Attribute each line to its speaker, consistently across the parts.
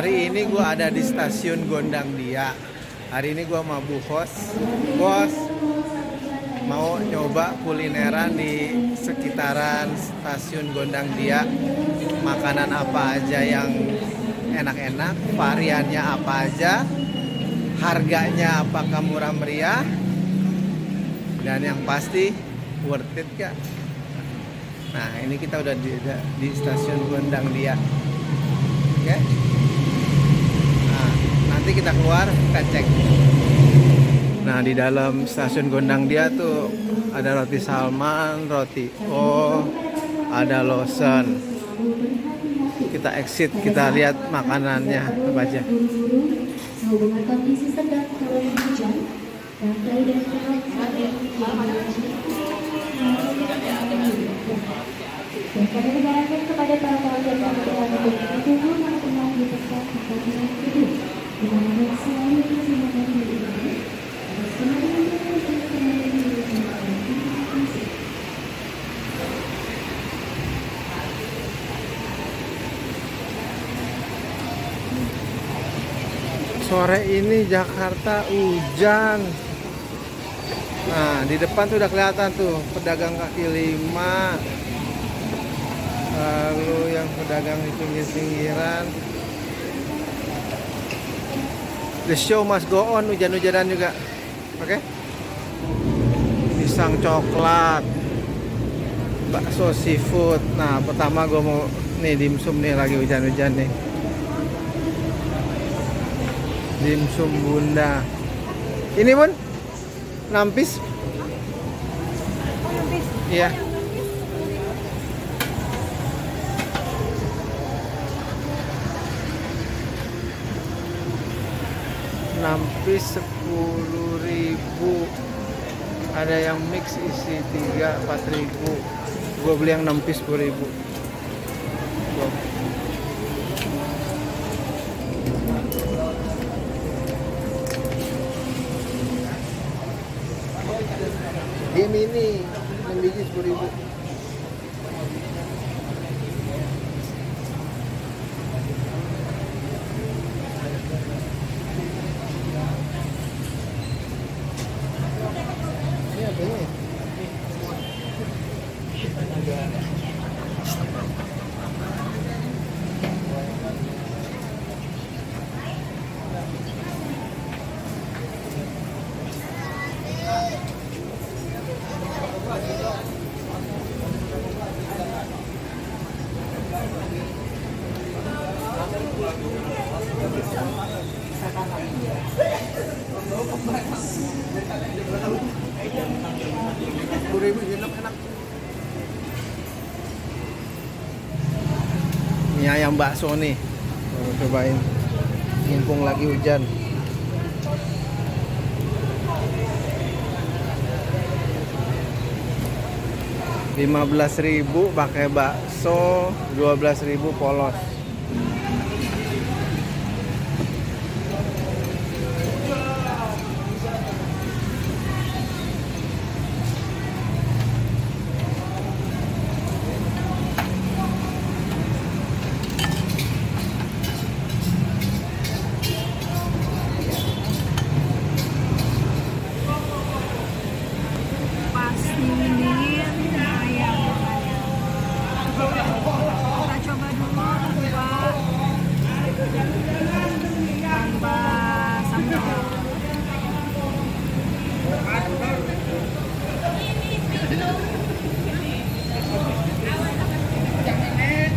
Speaker 1: Hari ini gue ada di stasiun Gondang Dia. Hari ini gue sama Bu Hos. Bos, mau nyoba kulineran di sekitaran stasiun Gondang Dia. Makanan apa aja yang enak-enak, variannya apa aja, harganya apakah murah meriah, dan yang pasti worth it gak? Nah, ini kita udah di stasiun Gondang Dia. Oke? Nah, nanti kita keluar, kita cek. Nah, di dalam stasiun Gondang Dia tuh ada roti Salman, roti O, ada Lawson. Kita exit, kita lihat makanannya apa aja.
Speaker 2: Dengan kondisi sedang turun hujan, rantai dan dan pada menyarankan kepada para pelanggan yang berada di tubuh yang tengah dipesan kepada tubuh, di mana selalu digunakan di ini.
Speaker 1: Sore ini Jakarta hujan. Nah, di depan tuh udah kelihatan tuh pedagang kaki lima. Lalu yang pedagang di pinggir-pinggiran. The show must go on, hujan-hujanan juga. Oke? Pisang coklat, bakso seafood. Nah, pertama gue mau nih dimsum nih, lagi hujan-hujan nih. Dimsum Bunda. Ini Bun, nampis. Iya. Nampis 10.000. Ada yang mix isi 3 4.000. Gue beli yang nampis 10.000. Game ini 6 biji 10.000. Ini apa ini? Enak-enak. Ini ayam bakso nih. Cobain. Mumpung lagi hujan. Rp15.000 pakai bakso, 12.000 polos.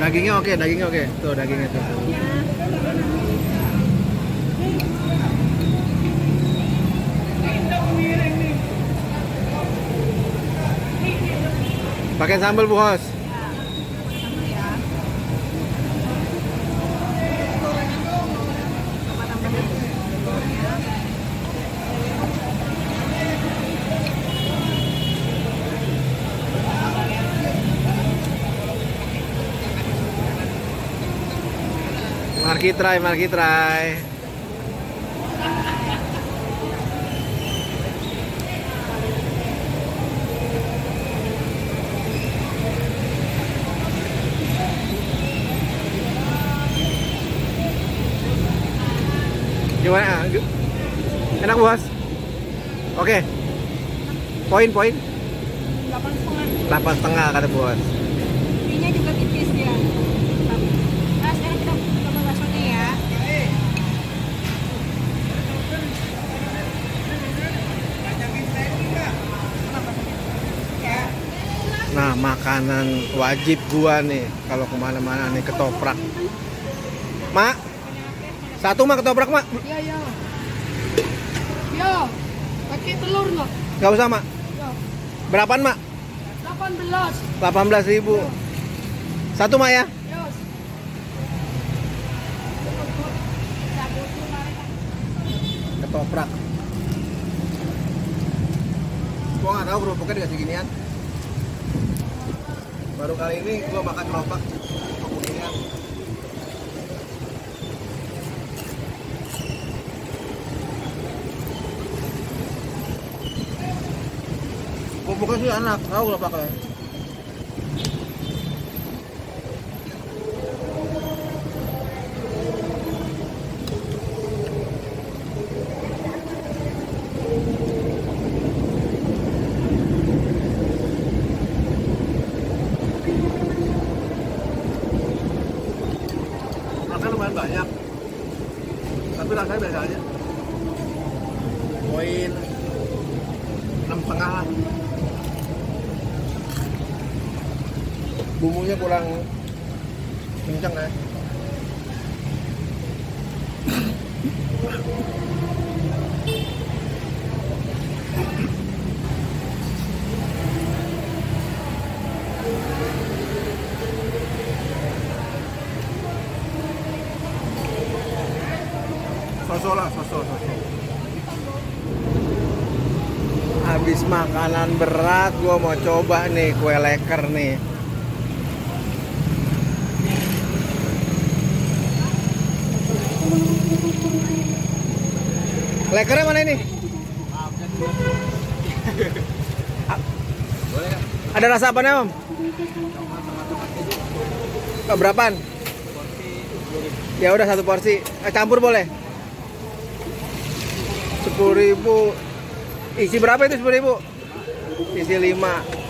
Speaker 1: Dagingnya oke. Tuh dagingnya tuh. Pakai sambal Bu Hos. Mari try. Enak bos. Oke. Poin.
Speaker 3: 8,5.
Speaker 1: 8,5 kata bos.
Speaker 3: Mie-nya juga tipis ya. Nah, sekarang kita coba baksonya ya.
Speaker 1: Nah, makanan wajib gua nih kalau kemana-mana nih ketoprak. Mak, satu mak ketoprak mak.
Speaker 3: Iya. Yo, pakai telur nggak?
Speaker 1: Gak usah mak.
Speaker 3: Yo,
Speaker 1: Berapaan mak?
Speaker 3: 18.
Speaker 1: 18.000. Satu mak ya.
Speaker 3: Yo.
Speaker 1: Ketoprak. Gua nggak tahu kerupuknya dikasih ginian. Baru kali ini gua makan kerupuk beginian. Kerupuknya sih enak, tahu kerupuknya. Rasanya lumayan banyak, tapi rasanya biasa aja. Poin 6,5 lah. Bumbunya kurang kencang ya. Soso. Habis makanan berat, gua mau coba nih kue leker nih. Lekernya mana ini? Ada rasa apa nih om? Berapaan? Ya udah satu porsi. Campur boleh? 10.000. Isi berapa itu 10.000? Isi 5.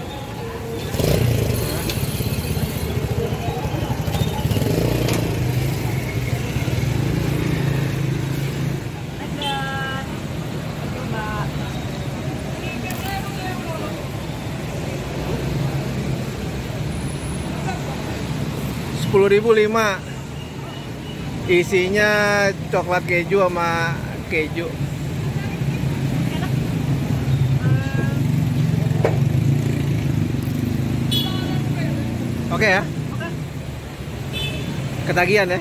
Speaker 1: Rp10.005. Isinya coklat keju sama keju. Oke ya. Ketagihan ya.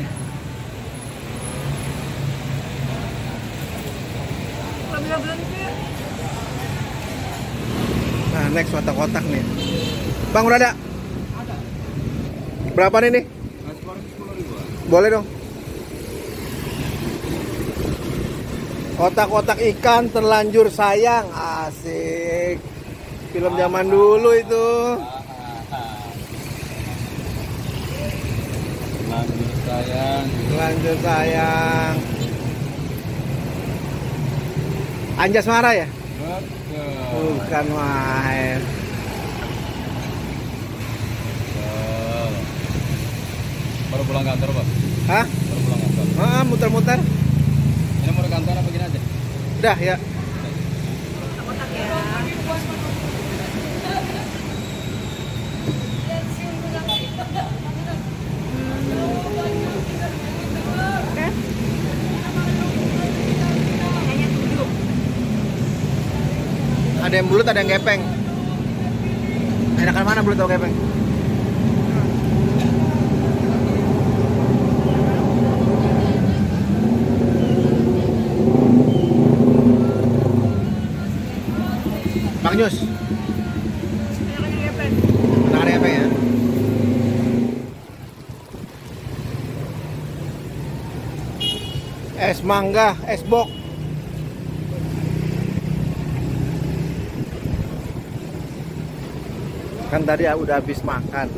Speaker 1: Nah, next kotak-kotak nih. Bang, udah ada? Berapa nih nih? Boleh dong. Kotak-kotak ikan terlanjur sayang. Asik. Film zaman dulu itu. Terlanjur sayang. Anjas marah ya? Bukan main.
Speaker 4: Baru pulang kantor, Pak?
Speaker 1: Hah?
Speaker 4: Baru pulang kantor.
Speaker 1: Muter-muter.
Speaker 4: Ini mau ke kantor apa gini aja?
Speaker 1: Udah ya. Ada yang bulat, ada yang gepeng. Enakan mana bulat atau gepeng? Bang Yus. Enakan gepeng ya. Es mangga, es bok. Kan tadi udah habis makan.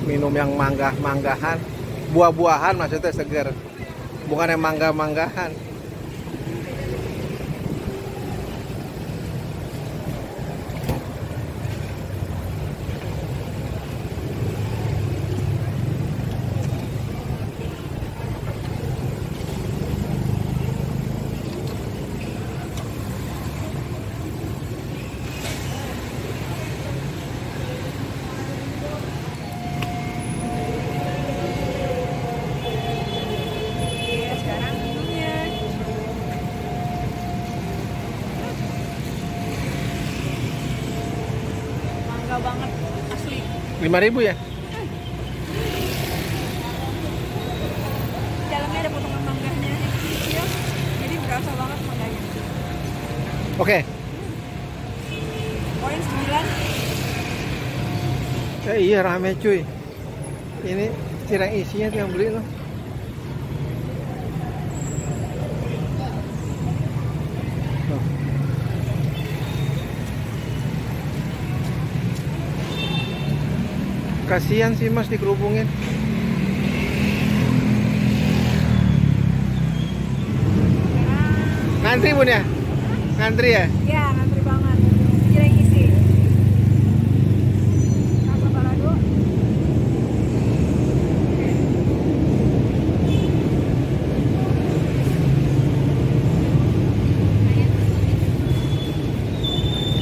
Speaker 1: Minum yang manggahan. buah-buahan maksudnya seger. Bukan yang mangga-manggahan.
Speaker 3: Sekarang minumnya. Mangga banget asli.
Speaker 1: 5.000 ya?
Speaker 3: Dalamnya ada potongan mangganya kecil, jadi berasa banget mangganya.
Speaker 1: Oke.
Speaker 3: Poin 9.
Speaker 1: Iya rame cuy. Ini cireng isinya tuh yang beli loh. Tuh. Kasihan sih mas dikerubungin. Ngantri bun ya? Ngantri ya?
Speaker 3: Ya, ngantri banget. Cireng isi. Apa balado?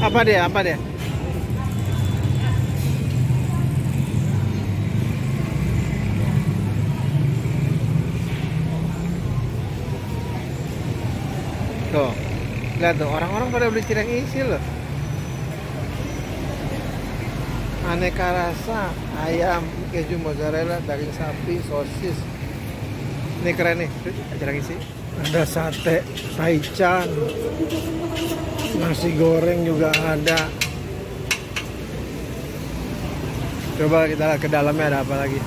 Speaker 1: Apa dia? Apa dia? Tuh, lihat tuh orang-orang pada beli cireng isi loh. Aneka rasa, ayam, keju mozzarella, daging sapi, sosis. Ini keren nih, cireng isi. Ada sate, taichan, nasi goreng juga ada. Coba kita lihat ke dalamnya ada apa lagi.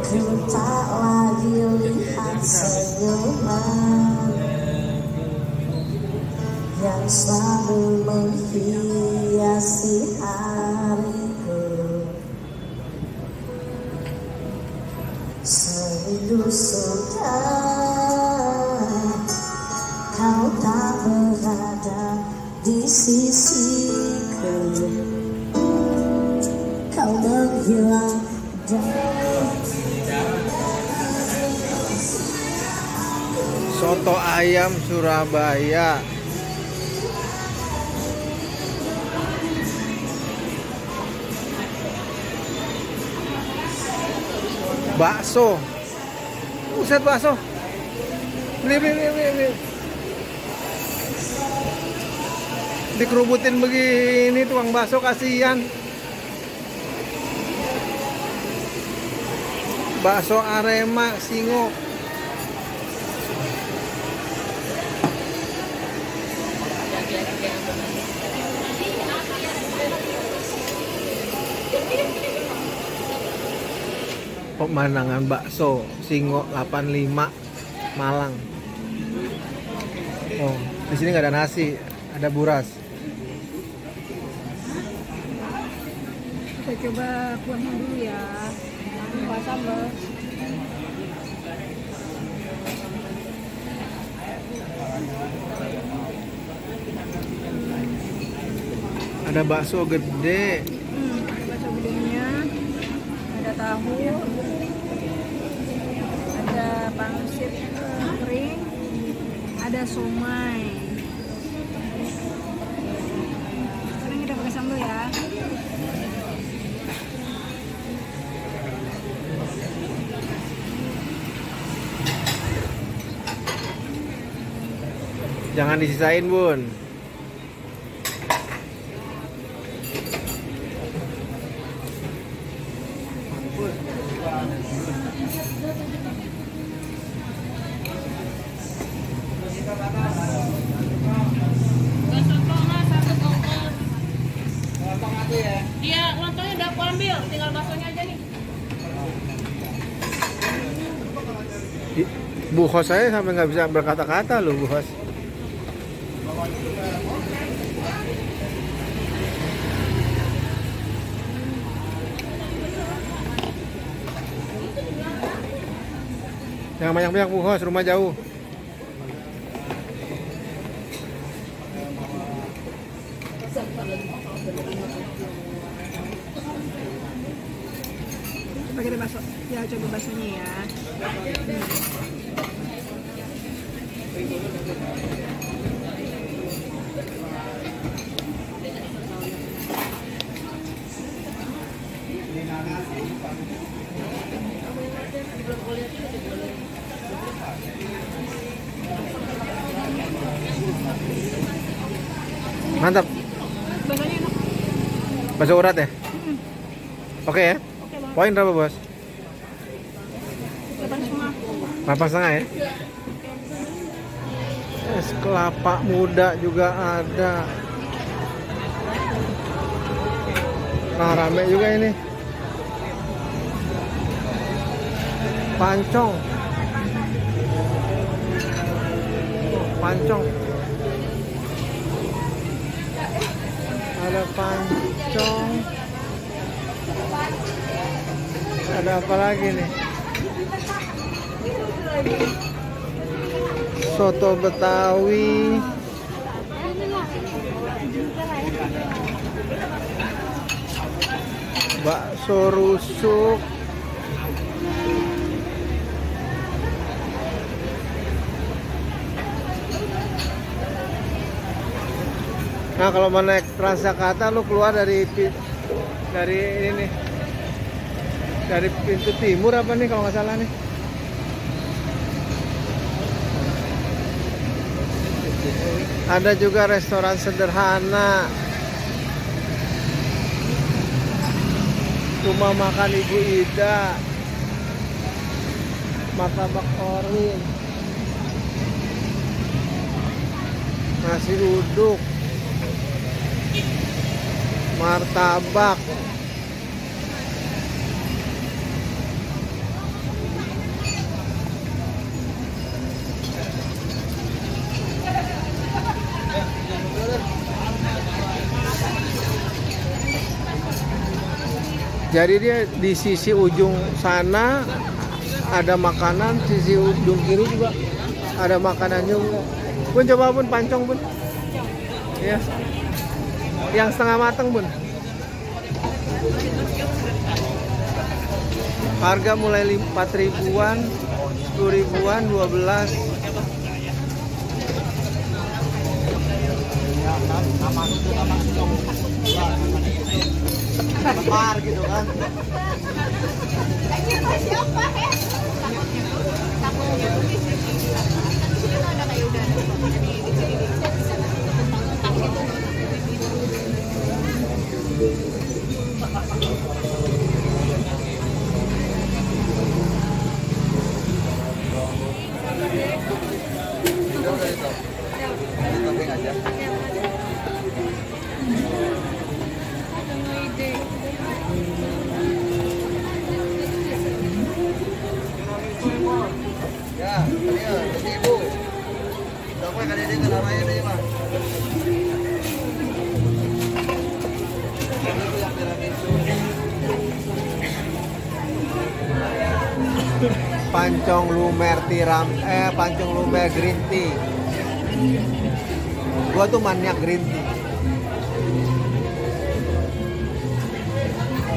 Speaker 5: Ku tak lagi lihat senyuman yang selalu menghiasi hariku. Serindu sudah kau tak berada di sisiku. Kau menghilang dari
Speaker 1: Soto ayam Surabaya. Bakso. Buset bakso. Beli. Dikerubutin begini tukang bakso kasihan. Bakso Arema Singo. Pemandangan bakso Singo 85 Malang. Oh, di sini nggak ada nasi, ada buras.
Speaker 3: Kita coba kuahnya dulu ya. Kuah sambal.
Speaker 1: Ada bakso gede.
Speaker 3: Bakso gedenya. Ada tahu. Ada pangsit kering. Ada somai. Sekarang kita pakai sambal ya.
Speaker 1: Jangan disisain, Bun. Bu Hos saya sampai nggak bisa berkata-kata loh Bu Hos. Jangan banyak-banyak Bu Hos, rumah jauh.
Speaker 3: Coba kita bakso. Ya, coba baksonya ya.
Speaker 1: Mantap.
Speaker 3: Baksonya enak.
Speaker 1: Bakso urat ya? Oke ya?
Speaker 3: Oke banget.
Speaker 1: Poin berapa bos?
Speaker 3: 8,5.
Speaker 1: 8,5 ya? Es kelapa muda juga ada. Nah rame juga ini. Pancong. Pancong. Ada pancong. Ada apa lagi nih? Soto Betawi. Bakso rusuk. Nah kalau mau naik Transjakarta lu keluar dari ini nih, dari pintu timur apa nih kalau nggak salah nih. Ada juga restoran sederhana, rumah makan Ibu Ida, martabak orin, nasi uduk, martabak. Jadi dia di sisi ujung sana ada makanan, sisi ujung kiri juga ada makanan juga. Bun coba bun pancong bun. Ya. Yang setengah matang bun. Harga mulai 4 ribuan, 10 ribuan, 12. Lepar gitu kan. Ya, ibu. Dapat kan ini kan namanya ini mah. Pancong lumer tiram, pancong lumer green tea. Gua tuh maniak green tea.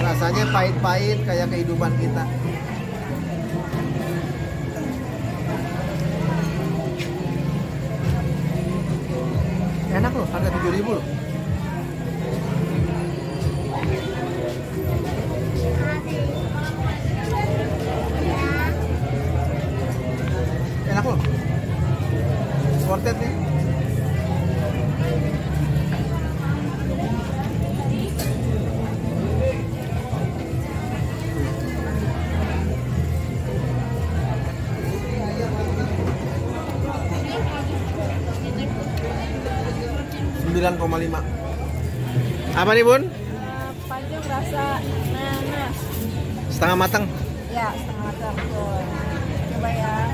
Speaker 1: Rasanya pahit-pahit kayak kehidupan kita. Enak loh, harga 7.000 loh. Enak loh. Worth it nih. $9,5. Apa nih bun?
Speaker 3: Pancong rasa nanas.
Speaker 1: Setengah matang.
Speaker 3: Ya, setengah matang. Coba ya.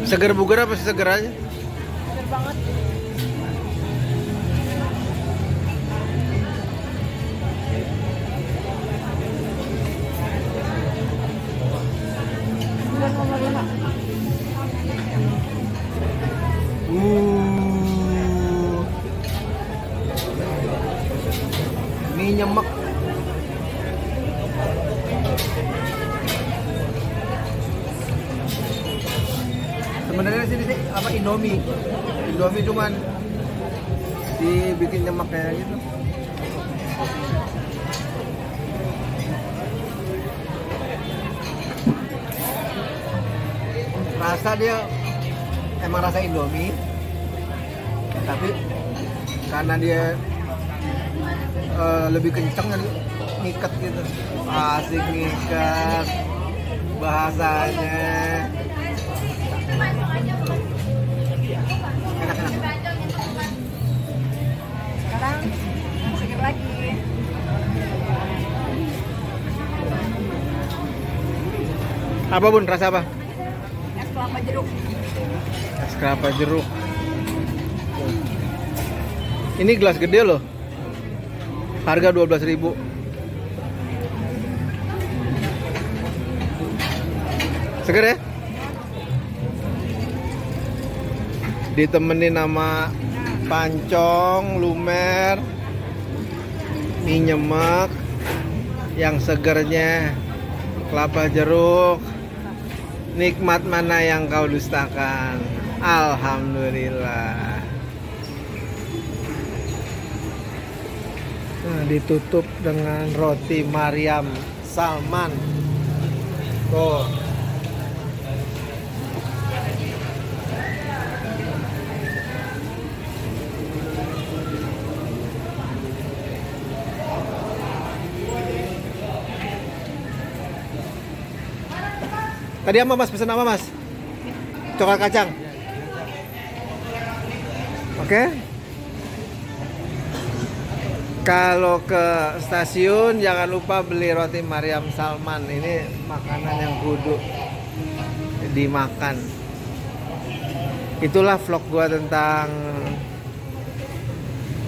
Speaker 1: Seger buger apa seger aja?
Speaker 3: Seger banget. Bukan nomor 5.
Speaker 1: Mie nyemek. Sebenarnya sini sih apa Indomie cuman dibikin nyemek kayak gitu. Rasa dia emang rasa Indomie, tapi karena dia lebih kenceng dan ngikat gitu. Asik ngikat bahasanya. Enak-enak.
Speaker 3: Sekarang seger lagi.
Speaker 1: Apa bun, rasa apa?
Speaker 3: Es kelapa jeruk.
Speaker 1: Es kelapa jeruk. Ini gelas gede loh. Harga 12.000. Seger ya? Ditemenin sama pancong, lumer, mie nyemek, yang segernya kelapa jeruk. Nikmat mana yang kau dustakan? Alhamdulillah. Nah, ditutup dengan roti Maryam Salman. Tuh. Tadi apa mas? Pesan apa mas? Coklat kacang. Oke. Kalau ke stasiun jangan lupa beli roti Maryam Salman. Ini makanan yang kudu dimakan. Itulah vlog gua tentang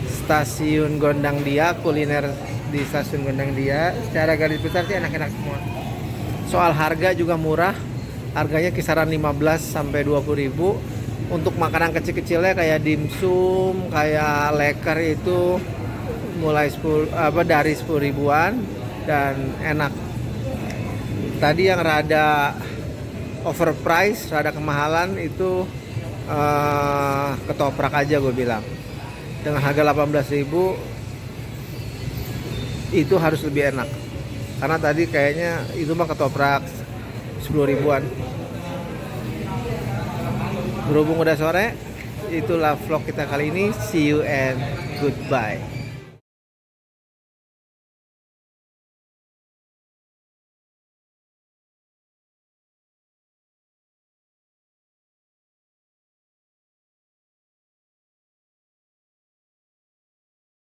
Speaker 1: stasiun Gondang Dia, kuliner di stasiun Gondang Dia. Secara garis besar sih enak-enak semua. Soal harga juga murah. Harganya kisaran 15 sampai 20.000. Untuk makanan kecil-kecilnya kayak dimsum, kayak leker itu mulai dari 10.000-an dan enak. Tadi yang rada overpriced, rada kemahalan itu ketoprak aja gue bilang. Dengan harga 18.000 itu harus lebih enak. Karena tadi kayaknya itu mah ketoprak 10.000-an. Berhubung udah sore, itulah vlog kita kali ini. See you and goodbye.